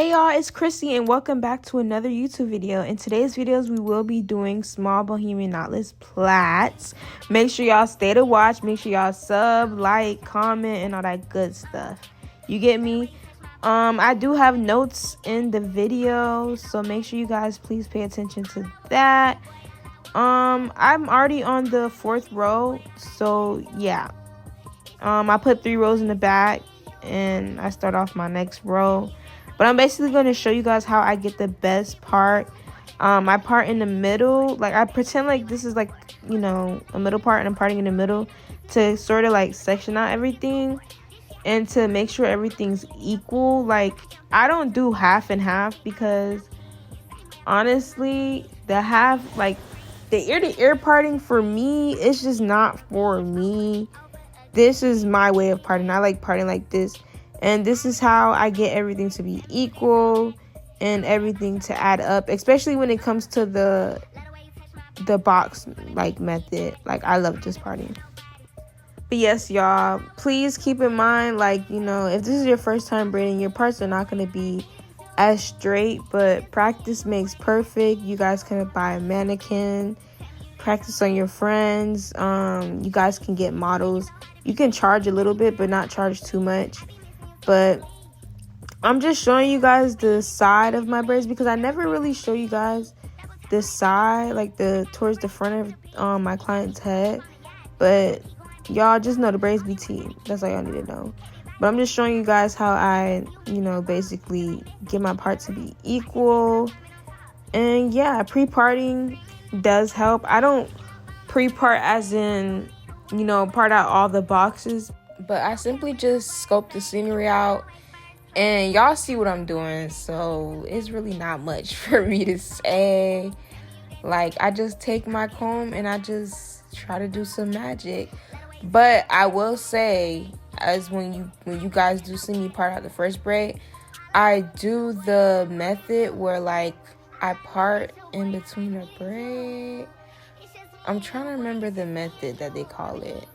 Hey y'all, it's Chrissy and welcome back to another YouTube video. In today's videos, we will be doing small bohemian knotless plaits. Make sure y'all stay to watch. Make sure y'all sub, like, comment, and all that good stuff. You get me? I do have notes in the video, so make sure you guys please pay attention to that. I'm already on the 4th row, so yeah. I put 3 rows in the back and I start off my next row. But I'm basically going to show you guys how I get the best part. My part in the middle, like I pretend like this is like, you know, a middle part and I'm parting in the middle to sort of like section out everything and to make sure everything's equal. Like I don't do half and half because honestly, the half, like the ear to ear parting for me, it's just not for me. This is my way of parting. I like parting like this. And this is how I get everything to be equal and everything to add up, especially when it comes to the box like method. Like I love this parting. But yes, y'all, please keep in mind, like, you know, if this is your first time braiding, your parts are not going to be as straight, but practice makes perfect. You guys can buy a mannequin, practice on your friends. You guys can get models. You can charge a little bit, but not charge too much. But I'm just showing you guys the side of my braids because I never really show you guys the side, like towards the front of my client's head. But y'all just know the braids be tea. That's all y'all need to know. But I'm just showing you guys how I, you know, basically get my part to be equal. And yeah, pre-parting does help. I don't pre-part as in, you know, part out all the boxes. But I simply just scope the scenery out and y'all see what I'm doing. So it's really not much for me to say. Like I just take my comb and I just try to do some magic. But I will say, as when you guys do see me part out the first braid, I do the method where like I part in between a braid. I'm trying to remember the method that they call it.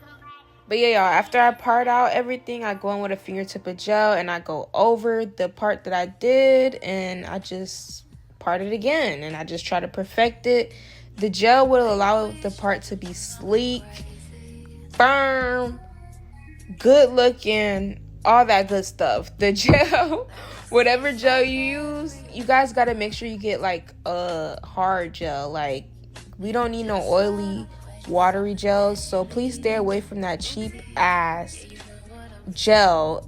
But yeah, y'all, after I part out everything, I go in with a fingertip of gel and I go over the part that I did and I just part it again and I just try to perfect it. The gel will allow the part to be sleek, firm, good looking, all that good stuff. The gel, whatever gel you use, you guys got to make sure you get like a hard gel. Like we don't need no oily, watery gels, so please stay away from that cheap ass gel.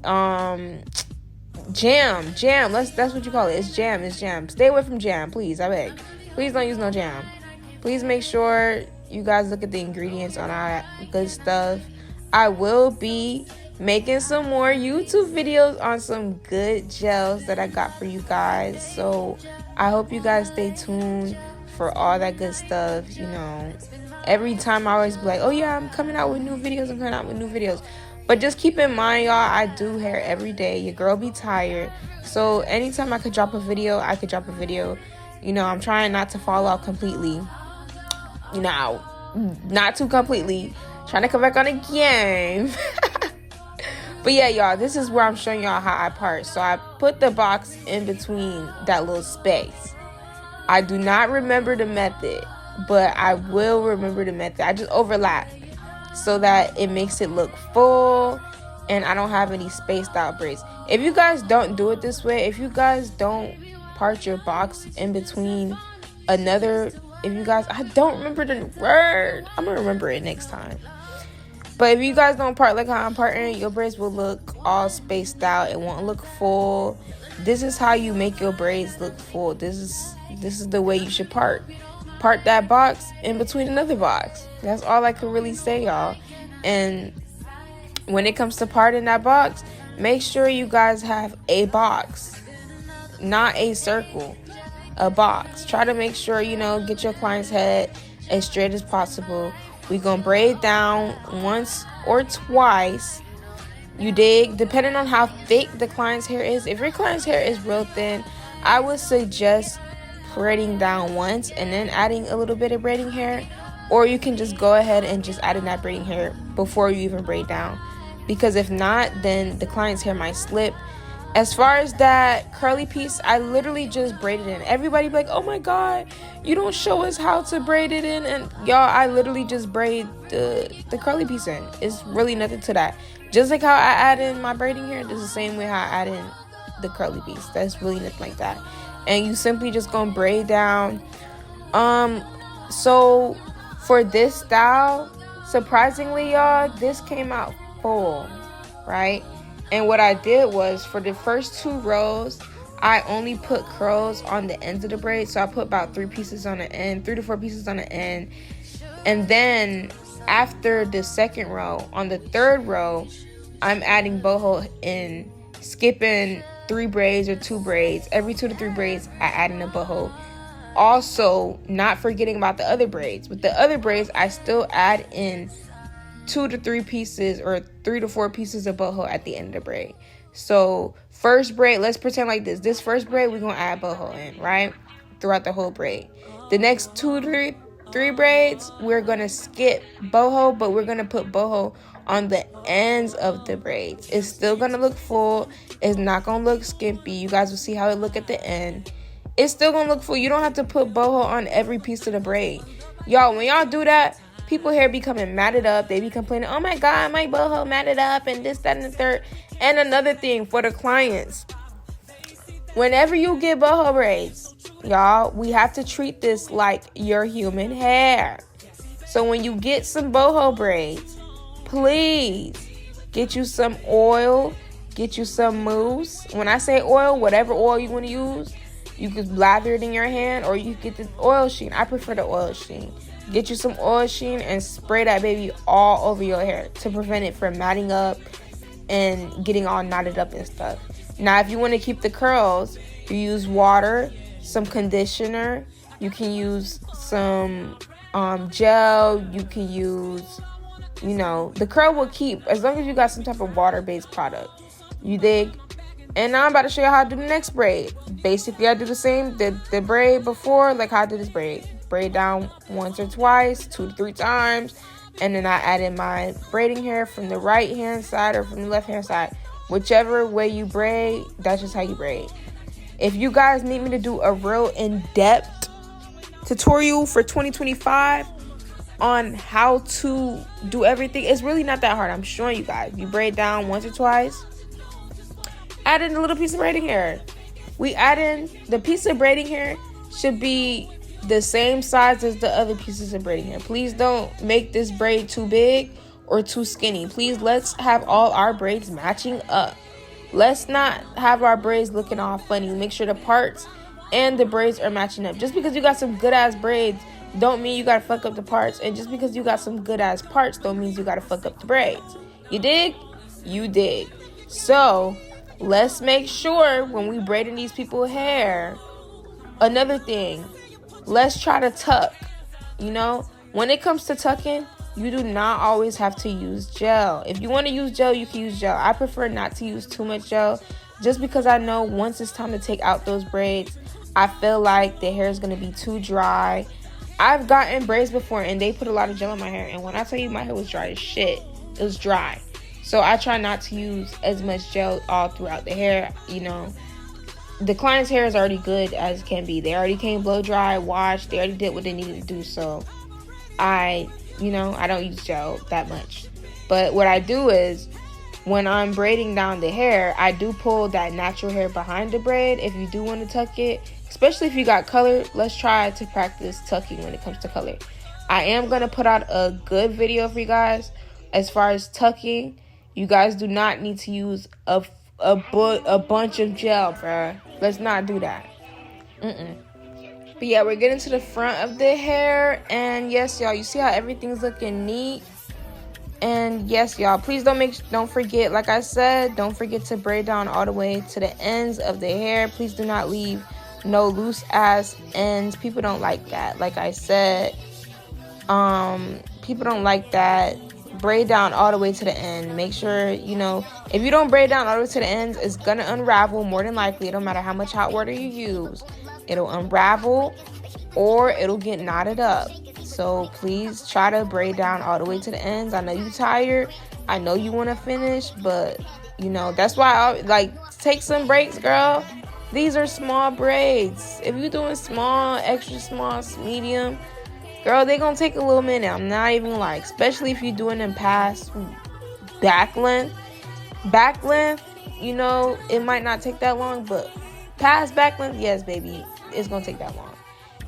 Jam, that's what you call it. It's jam. Stay away from jam, please. I beg. Please don't use no jam. Please make sure you guys look at the ingredients on all that good stuff. I will be making some more YouTube videos on some good gels that I got for you guys, so I hope you guys stay tuned for all that good stuff. You know, every time I always be like, oh yeah, I'm coming out with new videos. But just keep in mind, y'all, I do hair every day. Your girl be tired. So anytime I could drop a video, I could drop a video. You know, I'm trying not to fall out completely. You know, not too completely. Trying to come back on the game. But yeah, y'all, this is where I'm showing y'all how I part. So I put the box in between that little space. I do not remember the method, but I will remember the method. I just overlap so that it makes it look full and I don't have any spaced out braids. If you guys don't do it this way, if you guys don't part your box in between another, I don't remember the word. I'm gonna remember it next time. But if you guys don't part like how I'm parting, your braids will look all spaced out. It won't look full. This is how you make your braids look full. This is the way you should part that box in between another box. That's all I can really say, y'all. And when it comes to parting that box, make sure you guys have a box, not a circle, a box. Try to make sure, you know, get your client's head as straight as possible. We gonna braid down once or twice, you dig, depending on how thick the client's hair is. If your client's hair is real thin, I would suggest braiding down once and then adding a little bit of braiding hair, or you can just go ahead and just add in that braiding hair before you even braid down, because if not, then the client's hair might slip As far as that curly piece, I literally just braided in. Everybody be like, oh my god, you don't show us how to braid it in. And y'all, I literally just braid the curly piece in. It's really nothing to that. Just like how I add in my braiding hair, this is the same way how I add in the curly piece. That's really nothing like that. And you simply just gonna braid down. So for this style, surprisingly, y'all, this came out full, right? And what I did was, for the first 2 rows, I only put curls on the ends of the braid. So I put about 3 pieces on the end, 3 to 4 pieces on the end. And then after the second row, on the third row, I'm adding boho in, skipping 3 braids or 2 braids. Every 2 to 3 braids, I add in a boho. Also, not forgetting about the other braids. With the other braids, I still add in 2 to 3 pieces or 3 to 4 pieces of boho at the end of the braid. So first braid, let's pretend like this first braid, we're gonna add boho in, right, throughout the whole braid. The next 2 to 3 braids, we're gonna skip boho, but we're gonna put boho on the ends of the braids. It's still gonna look full. It's not gonna look skimpy. You guys will see how it look at the end. It's still gonna look full. You don't have to put boho on every piece of the braid. Y'all, when y'all do that, people here be coming matted up. They be complaining, oh my god, my boho matted up and this, that, and the third. And another thing for the clients, whenever you get boho braids, y'all, we have to treat this like your human hair. So when you get some boho braids, please get you some oil, get you some mousse. When I say oil, whatever oil you want to use, you could lather it in your hand or you get the oil sheen. I prefer the oil sheen. Get you some oil sheen and spray that baby all over your hair to prevent it from matting up and getting all knotted up and stuff. Now, if you want to keep the curls, you use water, some conditioner. You can use some gel. You can use, the curl will keep as long as you got some type of water-based product. You dig? And now I'm about to show you how to do the next braid. Basically, I do the same, the braid before, like how I do this braid. Braid down once or twice, 2 to 3 times. And then I add in my braiding hair from the right hand side or from the left hand side. Whichever way you braid, that's just how you braid. If you guys need me to do a real in-depth tutorial for 2025 on how to do everything, it's really not that hard. I'm showing you guys. You braid down once or twice. Add in a little piece of braiding hair. We add in the piece of braiding hair should be the same size as the other pieces of braiding hair. Please don't make this braid too big or too skinny. Please, let's have all our braids matching up. Let's not have our braids looking all funny. Make sure the parts and the braids are matching up. Just because you got some good ass braids don't mean you gotta fuck up the parts. And just because you got some good ass parts don't mean you gotta fuck up the braids. You dig? You dig. So let's make sure when we braiding these people's hair. Another thing, let's try to tuck. When it comes to tucking, you do not always have to use gel. If you want to use gel, you can use gel. I prefer not to use too much gel just because I know once it's time to take out those braids, I feel like the hair is going to be too dry. I've gotten braids before and they put a lot of gel in my hair. And when I tell you my hair was dry as shit, it was dry. So I try not to use as much gel all throughout the hair. The client's hair is already good as can be. They already came blow dry, washed. They already did what they needed to do. So I don't use gel that much. But what I do is when I'm braiding down the hair, I do pull that natural hair behind the braid. If you do want to tuck it, especially if you got color, let's try to practice tucking when it comes to color. I am going to put out a good video for you guys as far as tucking. You guys do not need to use a bunch of gel, bruh. Let's not do that. But yeah, we're getting to the front of the hair. And yes, y'all, you see how everything's looking neat. And yes, y'all, please don't forget, like I said, don't forget to braid down all the way to the ends of the hair. Please do not leave no loose ass ends. People don't like that. Like I said, people don't like that. Braid down all the way to the end. Make sure, if you don't braid down all the way to the ends, it's gonna unravel more than likely. It don't matter how much hot water you use. It'll unravel or it'll get knotted up. So please try to braid down all the way to the ends. I know you're tired. I know you want to finish, but that's why Take some breaks, girl. These are small braids. If you're doing small, extra small, medium, girl, they gonna take a little minute. I'm not even like, especially if you're doing them past back length. Back length, you know, it might not take that long, but past back length, yes, baby, it's gonna take that long.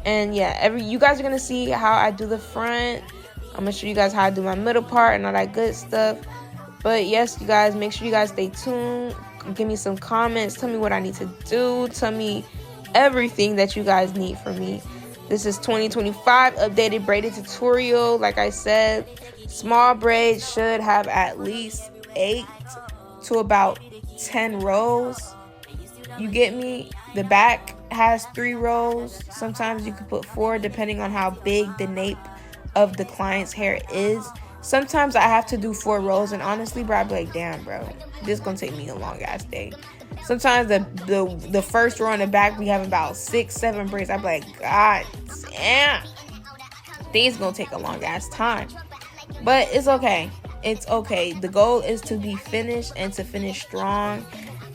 And yeah, you guys are gonna see how I do the front. I'm gonna show you guys how I do my middle part and all that good stuff. But yes, you guys, make sure you guys stay tuned. Give me some comments. Tell me what I need to do. Tell me everything that you guys need from me. This is 2025 updated braided tutorial. Like I said, small braids should have at least 8 to about 10 rows. You get me? The back has 3 rows. Sometimes you can put 4 depending on how big the nape of the client's hair is. Sometimes I have to do 4 rows, and honestly, bro, I'd be like, damn, bro, this gonna take me a long ass day. Sometimes the first row in the back, we have about 6, 7 braids. I'd be like, God damn, these gonna take a long ass time. But it's okay. It's okay. The goal is to be finished and to finish strong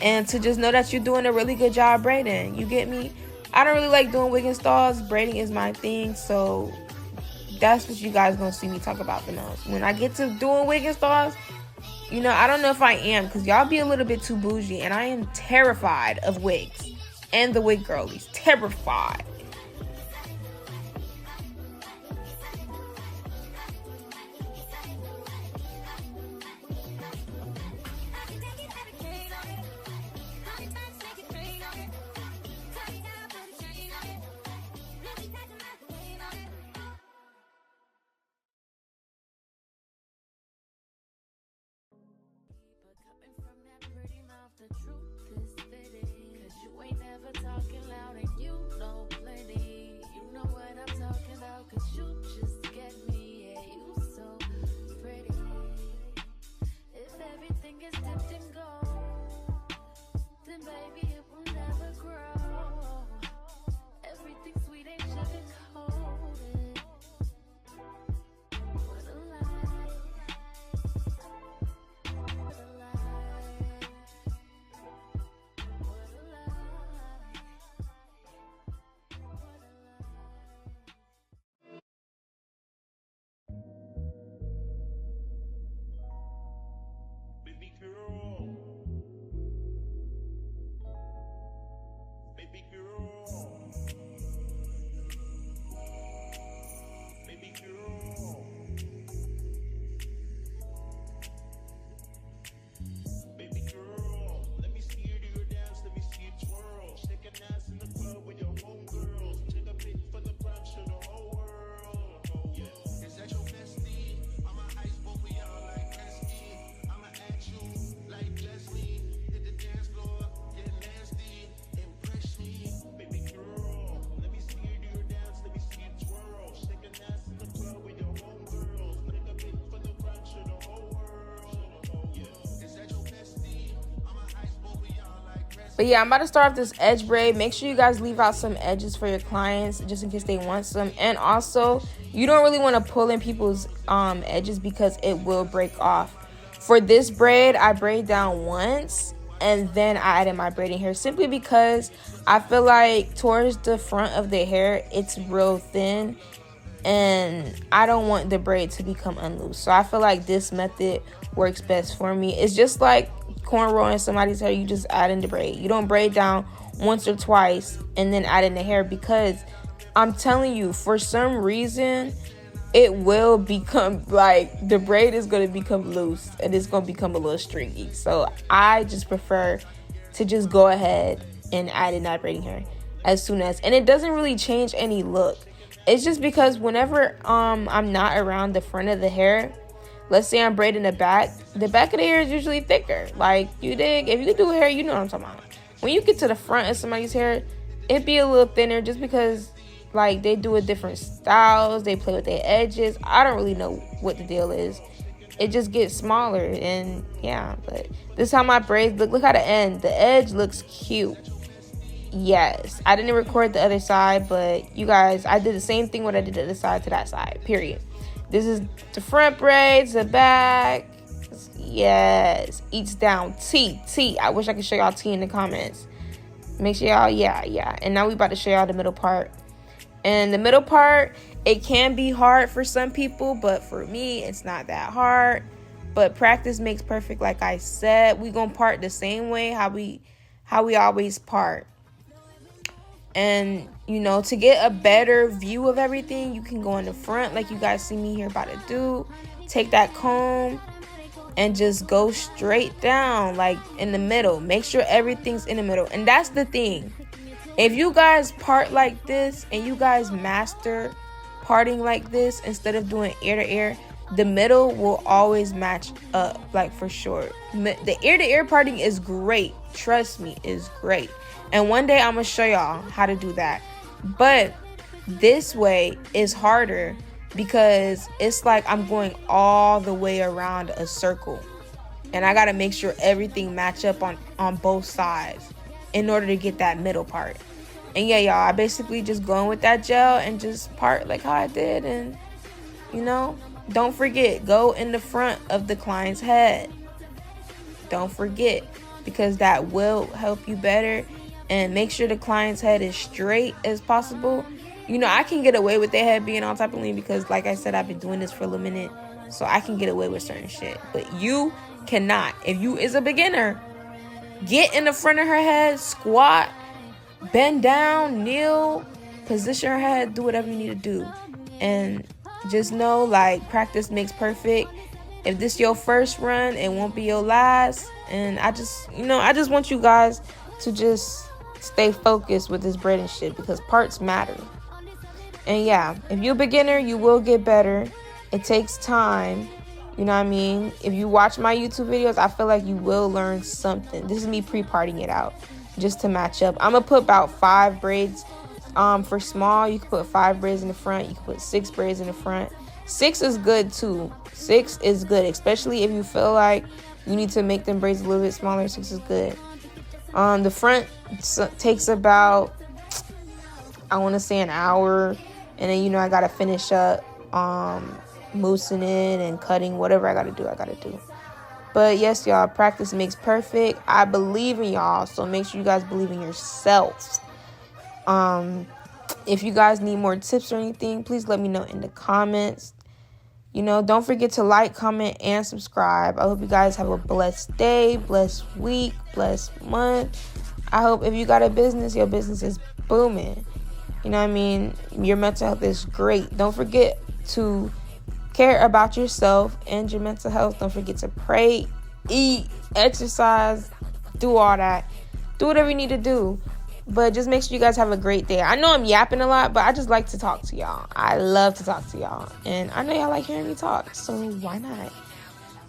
and to just know that you're doing a really good job braiding. You get me? I don't really like doing wig installs. Braiding is my thing, so that's what you guys gonna see me talk about the most. When I get to doing wig installs, you know, I don't know if I am, because y'all be a little bit too bougie, and I am terrified of wigs and the wig girlies. Terrified. But yeah, I'm about to start off this edge braid. Make sure you guys leave out some edges for your clients just in case they want some. And also, you don't really want to pull in people's edges because it will break off. For this braid, I braid down once and then I added my braiding hair simply because I feel like towards the front of the hair, it's real thin and I don't want the braid to become unloose. So I feel like this method works best for me. It's just like cornrowing somebody's hair. You just add in the braid. You don't braid down once or twice and then add in the hair, because I'm telling you, for some reason it will become like the braid is going to become loose and it's going to become a little stringy. So I just prefer to just go ahead and add in that braiding hair as soon as, and it doesn't really change any look. It's just because whenever I'm not around the front of the hair, let's say I'm braiding the back of the hair is usually thicker. Like, you dig? If you do hair, you know what I'm talking about. When you get to the front of somebody's hair, it'd be a little thinner just because, like, they do it different styles. They play with their edges. I don't really know what the deal is. It just gets smaller, and yeah. But this is how my braids look. Look how the end. The edge looks cute. Yes, I didn't record the other side, but you guys, I did the same thing what I did the other side to that side, period. This is the front braids, the back. Yes. Eats down. T. I wish I could show y'all T in the comments. Make sure y'all, yeah. And now we about to show y'all the middle part. And the middle part, it can be hard for some people, but for me, it's not that hard. But practice makes perfect, like I said. We gonna part the same way how we always part. And, you know, to get a better view of everything, you can go in the front like you guys see me here about to do. Take that comb and just go straight down, like in the middle. Make sure everything's in the middle. And that's the thing. If you guys part like this and you guys master parting like this instead of doing ear to ear, the middle will always match up, like for sure. The ear to ear parting is great. Trust me, it's great. And one day I'm gonna show y'all how to do that. But this way is harder because it's like I'm going all the way around a circle. And I gotta make sure everything match up on both sides in order to get that middle part. And yeah, y'all, I basically just go in with that gel and just part like how I did. And, you know, don't forget, go in the front of the client's head. Don't forget, because that will help you better. And make sure the client's head is straight as possible. You know, I can get away with their head being all type of lean because, like I said, I've been doing this for a little minute. So I can get away with certain shit. But you cannot. If you is a beginner, get in the front of her head, squat, bend down, kneel, position her head, do whatever you need to do. And just know, like, practice makes perfect. If this your first run, it won't be your last. And I just want you guys to just stay focused with this braiding shit because parts matter. And yeah, if you're a beginner, you will get better. It takes time. You know what I mean? If you watch my YouTube videos, I feel like you will learn something. This is me pre-parting it out just to match up. I'm gonna put about 5 braids. For small, you can put 5 braids in the front. You can put 6 braids in the front. 6 is good too. 6 is good, especially if you feel like you need to make them braids a little bit smaller. 6 is good. The front takes about, I want to say, an hour. And then, you know, I got to finish up moosing it and cutting. Whatever I got to do. But yes, y'all, practice makes perfect. I believe in y'all. So make sure you guys believe in yourself. If you guys need more tips or anything, please let me know in the comments. You know, don't forget to like, comment, and subscribe. I hope you guys have a blessed day, blessed week, blessed month. I hope if you got a business, your business is booming. You know what I mean? Your mental health is great. Don't forget to care about yourself and your mental health. Don't forget to pray, eat, exercise, do all that. Do whatever you need to do. But just make sure you guys have a great day. I know I'm yapping a lot, but I just like to talk to y'all. I love to talk to y'all. And I know y'all like hearing me talk, so why not?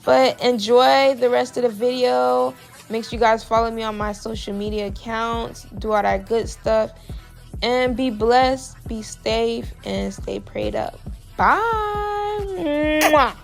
But enjoy the rest of the video. Make sure you guys follow me on my social media accounts. Do all that good stuff. And be blessed, be safe, and stay prayed up. Bye. Mwah.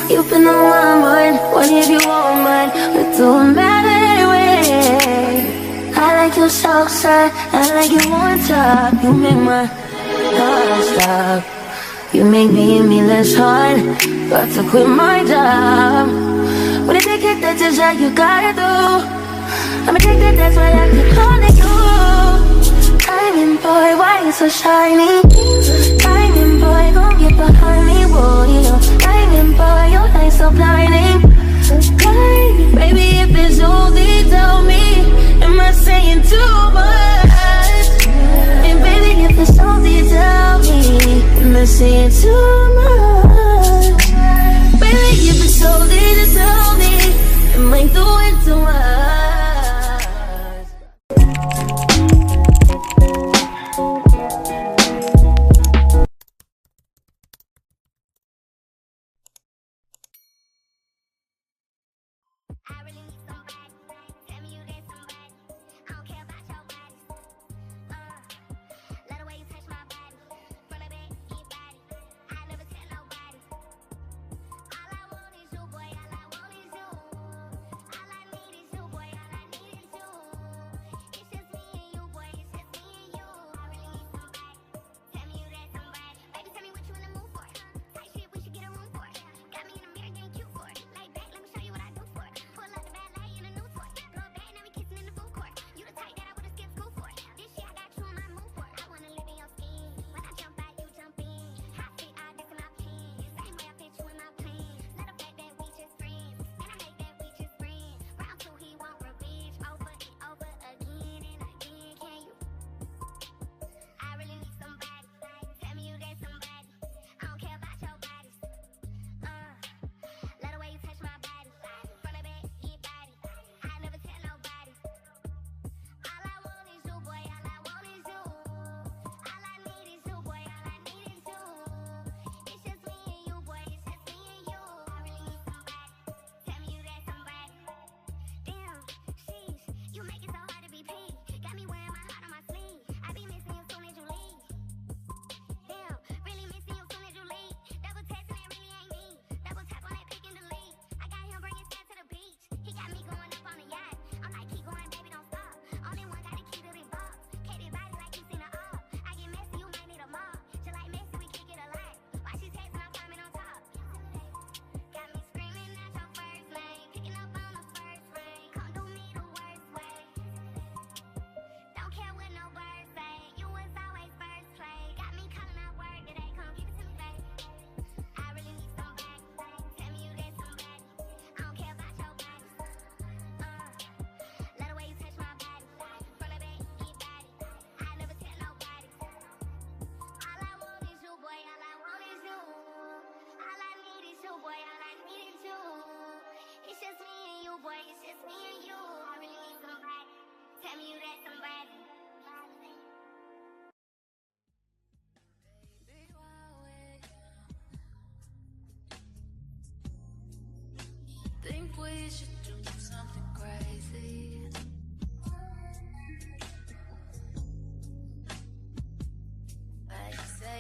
You've been on my mind, what if you want mine? It don't matter anyway. I like your soft side, I like you on top. You make my heart stop. You make me less hard. Got to quit my job. When I take it, that's just what you gotta do. I'm addicted, that's why I keep calling you. Diamond boy, why you so shiny? Diamond boy, gon' get behind me, whoa, yeah. Diamond boy, your lights so blinding. Hey, baby, if it's only tell me, am I saying too much? And baby, if it's only tell me, am I saying too much? Baby, if it's only to tell me, am I doing too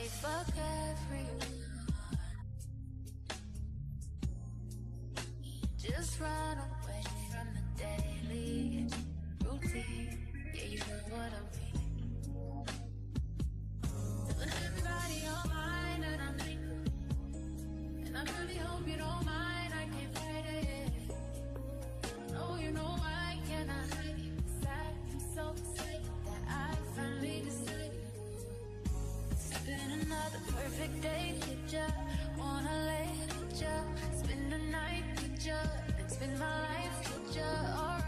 fuck everyone. Just run away from the daily routine. Yeah, you know what I mean. Telling everybody all mine and I'm thinking, and I really hope you don't mind. I can't fight it. No, you know I cannot hide it. I'm so excited that I finally decided. It's been another perfect day with ya. Wanna lay with ya, spend the night with ya, and spend my life with ya. Alright.